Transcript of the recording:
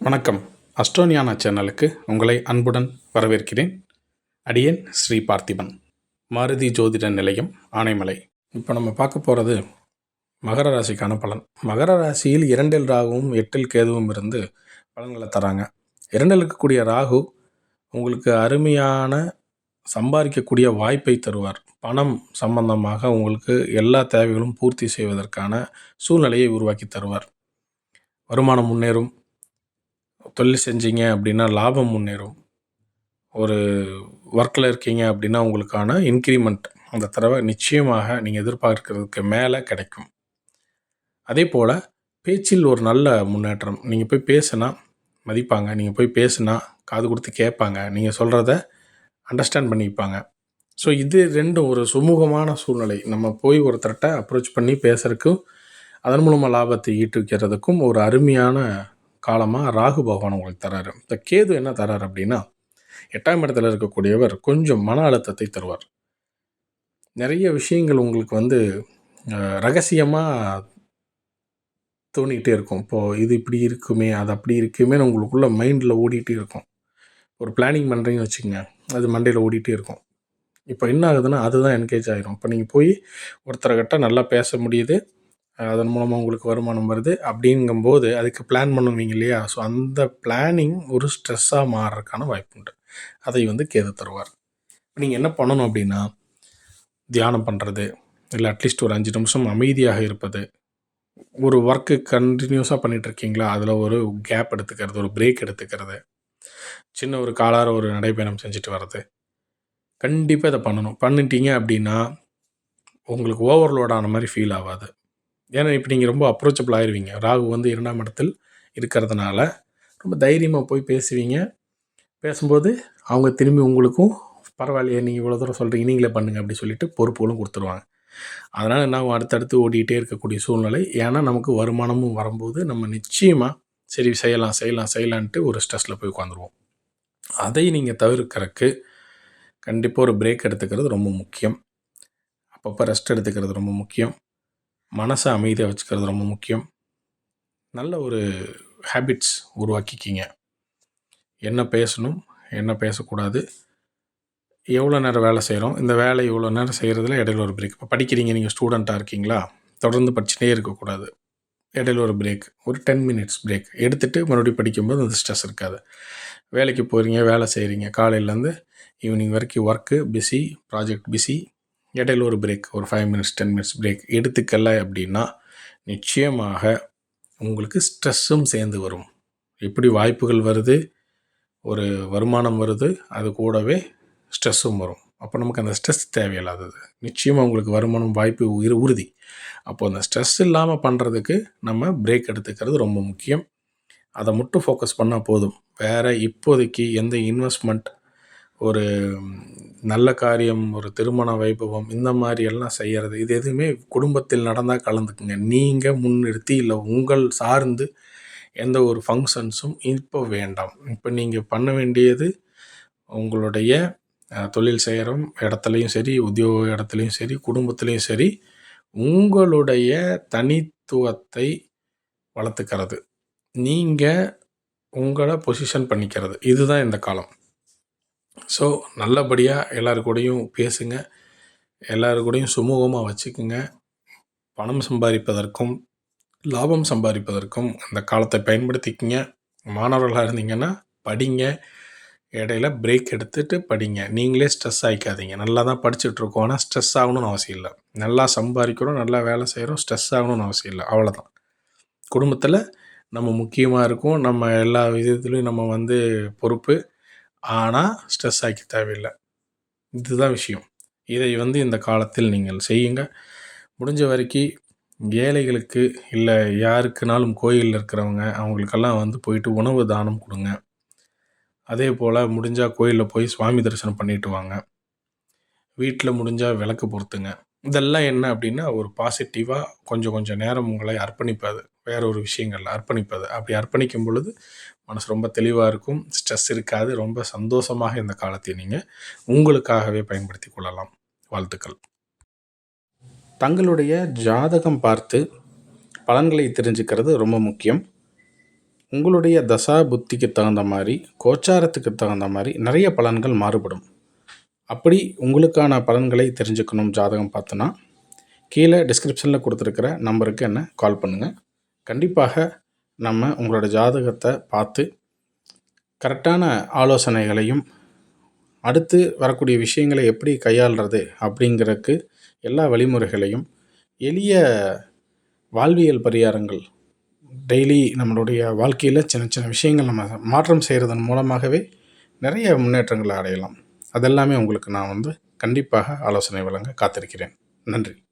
வணக்கம். அஸ்ட்ரோனியானா சேனலுக்கு உங்களை அன்புடன் வரவேற்கிறேன். அடியேன் ஸ்ரீ பார்த்திபன், மாருதி ஜோதிட நிலையம், ஆனைமலை. இப்போ நம்ம பார்க்க போகிறது மகர ராசிக்கான பலன். மகர ராசியில் 2 ராகுவும் 8 கேதுவும் இருந்து பலன்களை தராங்க. 2 இருக்கக்கூடிய ராகு உங்களுக்கு அருமையான சம்பாதிக்கக்கூடிய வாய்ப்பை தருவார். பணம் சம்பந்தமாக உங்களுக்கு எல்லா தேவைகளும் பூர்த்தி செய்வதற்கான சூழ்நிலையை உருவாக்கி தருவார். வருமானம் முன்னேறும். தொழில் செஞ்சீங்க அப்படின்னா லாபம் முன்னேறும். ஒரு ஒர்க்கில் இருக்கீங்க அப்படின்னா உங்களுக்கான இன்க்ரிமெண்ட் அந்த தடவை நிச்சயமாக நீங்கள் எதிர்பார்க்கறதுக்கு மேலே கிடைக்கும். அதே போல் பேச்சில் ஒரு நல்ல முன்னேற்றம். நீங்கள் போய் பேசுனா மதிப்பாங்க. நீங்கள் போய் பேசுனா காது கொடுத்து கேட்பாங்க. நீங்கள் சொல்கிறத அண்டர்ஸ்டாண்ட் பண்ணிப்பாங்க. ஸோ இது ரெண்டும் ஒரு சுமூகமான சூழ்நிலை. நம்ம போய் ஒருத்தர்கிட்ட அப்ரோச் பண்ணி பேசுறதுக்கும் அதன் மூலமாக லாபத்தை ஈட்டுக்கிறதுக்கும் ஒரு அருமையான காலமாக ராகு பகவான் உங்களுக்கு தராரு. இந்த கேது என்ன தராரு அப்படின்னா, 8ஆம் இடத்துல இருக்கக்கூடியவர் கொஞ்சம் மன அழுத்தத்தை தருவார். நிறைய விஷயங்கள் உங்களுக்கு ரகசியமாக தோணிகிட்டே இருக்கும். இப்போது இது இப்படி இருக்குமே, அது அப்படி இருக்குமே உங்களுக்குள்ள மைண்டில் ஓடிட்டே இருக்கும். ஒரு பிளானிங் பண்ணுறீங்கன்னு வச்சுக்கோங்க, அது மண்டையில் ஓடிட்டே இருக்கும். இப்போ என்ன ஆகுதுன்னா அதுதான் என்கேஜ் ஆகிரும். இப்போ நீங்கள் போய் ஒருத்தர்கிட்ட நல்லா பேச முடியுது, அதன் மூலமாக உங்களுக்கு வருமானம் வருது அப்படிங்கும்போது அதுக்கு பிளான் பண்ணுவீங்க இல்லையா? ஸோ அந்த பிளானிங் ஒரு ஸ்ட்ரெஸ்ஸாக மாறுறதுக்கான வாய்ப்பு உண்டு. அதை கேது தருவார். நீங்கள் என்ன பண்ணணும் அப்படின்னா, தியானம் பண்ணுறது, இல்லை அட்லீஸ்ட் ஒரு 5 நிமிஷம் அமைதியாக இருப்பது. ஒரு ஒர்க்கு கண்டினியூஸாக பண்ணிகிட்ருக்கீங்களா, அதில் ஒரு கேப் எடுத்துக்கிறது, ஒரு பிரேக் எடுத்துக்கிறது, சின்ன ஒரு காலார ஒரு நடைப்பயணம் செஞ்சுட்டு வர்றது. கண்டிப்பாக இதை பண்ணணும். பண்ணிட்டீங்க அப்படின்னா உங்களுக்கு ஓவர்லோட் ஆன மாதிரி ஃபீல் ஆகாது. ஏன்னா இப்போ நீங்கள் ரொம்ப அப்ரோச்சபிள் ஆயிடுவீங்க. ராகு 2ஆம் இடத்தில் இருக்கிறதுனால ரொம்ப தைரியமாக போய் பேசுவீங்க. பேசும்போது அவங்க திரும்பி உங்களுக்கும் பரவாயில்லையே, நீங்கள் இவ்வளோ தூரம் சொல்கிறீங்க, நீங்களே பண்ணுங்கள் அப்படி சொல்லிட்டு பொறுப்புகளும் கொடுத்துருவாங்க. அதனால் நான் அடுத்தடுத்து ஓடிக்கிட்டே இருக்கக்கூடிய சூழ்நிலை. ஏன்னா நமக்கு வருமானமும் வரும்போது நம்ம நிச்சயமாக சரி செய்யலான்ட்டு ஒரு ஸ்ட்ரெஸ்ஸில் போய் உட்காந்துருவோம். அதை நீங்கள் தவிர்க்கிறதுக்கு கண்டிப்பாக ஒரு பிரேக் எடுத்துக்கிறது ரொம்ப முக்கியம். அப்பப்போ ரெஸ்ட் எடுத்துக்கிறது ரொம்ப முக்கியம். மனசை அமைதியாக வச்சுக்கிறது ரொம்ப முக்கியம். நல்ல ஒரு ஹேபிட்ஸ் உருவாக்கிக்கிங்க. என்ன பேசணும், என்ன பேசக்கூடாது, எவ்வளோ நேரம் வேலை செய்கிறோம், இந்த வேலை இவ்வளோ நேரம் செய்கிறதுல இடையில ஒரு பிரேக். இப்போ படிக்கிறீங்க, நீங்கள் ஸ்டூடெண்ட்டாக இருக்கீங்களா, தொடர்ந்து படிச்சுட்டே இருக்கக்கூடாது. இடையில ஒரு பிரேக், ஒரு 10 மினிட்ஸ் பிரேக் எடுத்துகிட்டு மறுபடியும் படிக்கும்போது அந்த ஸ்ட்ரெஸ் இருக்காது. வேலைக்கு போகிறீங்க, வேலை செய்கிறீங்க, காலையிலேருந்து ஈவினிங் வரைக்கும் ஒர்க்கு பிஸி, ப்ராஜெக்ட் பிஸி, இடையில ஒரு பிரேக், ஒரு 5 மினிட்ஸ் 10 மினிட்ஸ் பிரேக் எடுத்துக்கல அப்படின்னா நிச்சயமாக உங்களுக்கு ஸ்ட்ரெஸ்ஸும் சேர்ந்து வரும். எப்படி வாய்ப்புகள் வருது, ஒரு வருமானம் வருது, அது கூடவே ஸ்ட்ரெஸ்ஸும் வரும். அப்போ நமக்கு அந்த ஸ்ட்ரெஸ் தேவையில்லாதது. நிச்சயமாக உங்களுக்கு வருமானம் வாய்ப்பு உறுதி. அப்போது அந்த ஸ்ட்ரெஸ் இல்லாமல் பண்ணுறதுக்கு நம்ம பிரேக் எடுத்துக்கிறது ரொம்ப முக்கியம். அதை மட்டும் ஃபோக்கஸ் பண்ணால் போதும். வேறு இப்போதைக்கு எந்த இன்வெஸ்ட்மெண்ட், ஒரு நல்ல காரியம், ஒரு திருமண வைபவம், இந்த மாதிரி எல்லாம் செய்கிறது, இது எதுவுமே குடும்பத்தில் நடந்தால் கலந்துக்குங்க. நீங்கள் முன்னிறுத்தி இல்லை உங்கள் சார்ந்து எந்த ஒரு ஃபங்க்ஷன்ஸும் இப்போ வேண்டாம். இப்போ நீங்கள் பண்ண வேண்டியது உங்களுடைய தொழில் செய்கிற இடத்துலையும் சரி, உத்தியோக இடத்துலையும் சரி, குடும்பத்துலேயும் சரி, உங்களுடைய தனித்துவத்தை வளர்த்துக்கிறது, நீங்கள் உங்களை பொசிஷன் பண்ணிக்கிறது. இதுதான் இந்த காலம். ஸோ நல்லபடியாக எல்லாருக்கூடையும் பேசுங்க, எல்லாருக்கூடையும் சுமூகமாக வச்சுக்குங்க. பணம் சம்பாதிப்பதற்கும் லாபம் சம்பாதிப்பதற்கும் அந்த காலத்தை பயன்படுத்திக்கிங்க. மாணவர்களாக இருந்தீங்கன்னா படிங்க, இடையில பிரேக் எடுத்துகிட்டு படிங்க. நீங்களே ஸ்ட்ரெஸ் ஆகிக்காதீங்க. நல்லா தான் படிச்சுட்ருக்கோம், ஆனால் ஸ்ட்ரெஸ் ஆகணும்னு அவசியம் இல்லை. நல்லா சம்பாதிக்கிறோம், நல்லா வேலை செய்கிறோம், ஸ்ட்ரெஸ் ஆகணும்னு அவசியம் இல்லை. அவ்வளோதான். குடும்பத்தில் நம்ம முக்கியமாக இருக்கும், நம்ம எல்லா விதத்துலேயும் நம்ம பொறுப்பு. ஆனால் ஸ்ட்ரெஸ் ஆக்கி தேவையில்லை. இதுதான் விஷயம். இதை இந்த காலத்தில் நீங்கள் செய்யுங்க. முடிஞ்ச வரைக்கும் ஏழைகளுக்கு, இல்லை யாருக்குனாலும் கோயிலில் இருக்கிறவங்க அவங்களுக்கெல்லாம் போயிட்டு உணவு தானம் கொடுங்க. அதே போல் முடிஞ்சால் கோயிலில் போய் சுவாமி தரிசனம் பண்ணிட்டு வாங்க. வீட்டில் முடிஞ்சால் விளக்கு பொருத்துங்க. இதெல்லாம் என்ன அப்படின்னா ஒரு பாசிட்டிவாக கொஞ்சம் நேரம் உங்களை அர்ப்பணிப்பது, வேற ஒரு விஷயங்களில் அர்ப்பணிப்பது. அப்படி அர்ப்பணிக்கும் பொழுது மனசு ரொம்ப தெளிவாக இருக்கும், ஸ்ட்ரெஸ் இருக்காது. ரொம்ப சந்தோஷமாக இந்த காலத்தை நீங்கள் உங்களுக்காகவே பயன்படுத்தி கொள்ளலாம். வாழ்த்துக்கள். தங்களுடைய ஜாதகம் பார்த்து பலன்களை தெரிஞ்சுக்கிறது ரொம்ப முக்கியம். உங்களுடைய தசா புத்திக்கு தகுந்த மாதிரி, கோச்சாரத்துக்கு தகுந்த மாதிரி நிறைய பலன்கள் மாறுபடும். அப்படி உங்களுக்கான பலன்களை தெரிஞ்சுக்கணும் ஜாதகம் பார்த்தோன்னா, கீழே டிஸ்கிரிப்ஷனில் கொடுத்துருக்கிற நம்பருக்கு என்ன கால் பண்ணுங்கள். கண்டிப்பாக நம்ம உங்களோட ஜாதகத்தை பார்த்து கரெக்டான ஆலோசனைகளையும், அடுத்து வரக்கூடிய விஷயங்களை எப்படி கையாளுறது அப்படிங்கிறதுக்கு எல்லா வழிமுறைகளையும், எளிய வாழ்வியல் பரிகாரங்கள், டெய்லி நம்மளுடைய வாழ்க்கையில் சின்ன சின்ன விஷயங்கள் நம்ம மாற்றம் செய்கிறதன் மூலமாகவே நிறைய முன்னேற்றங்களை அடையலாம். அதெல்லாமே உங்களுக்கு நான் கண்டிப்பாக ஆலோசனை வழங்க காத்திருக்கிறேன். நன்றி.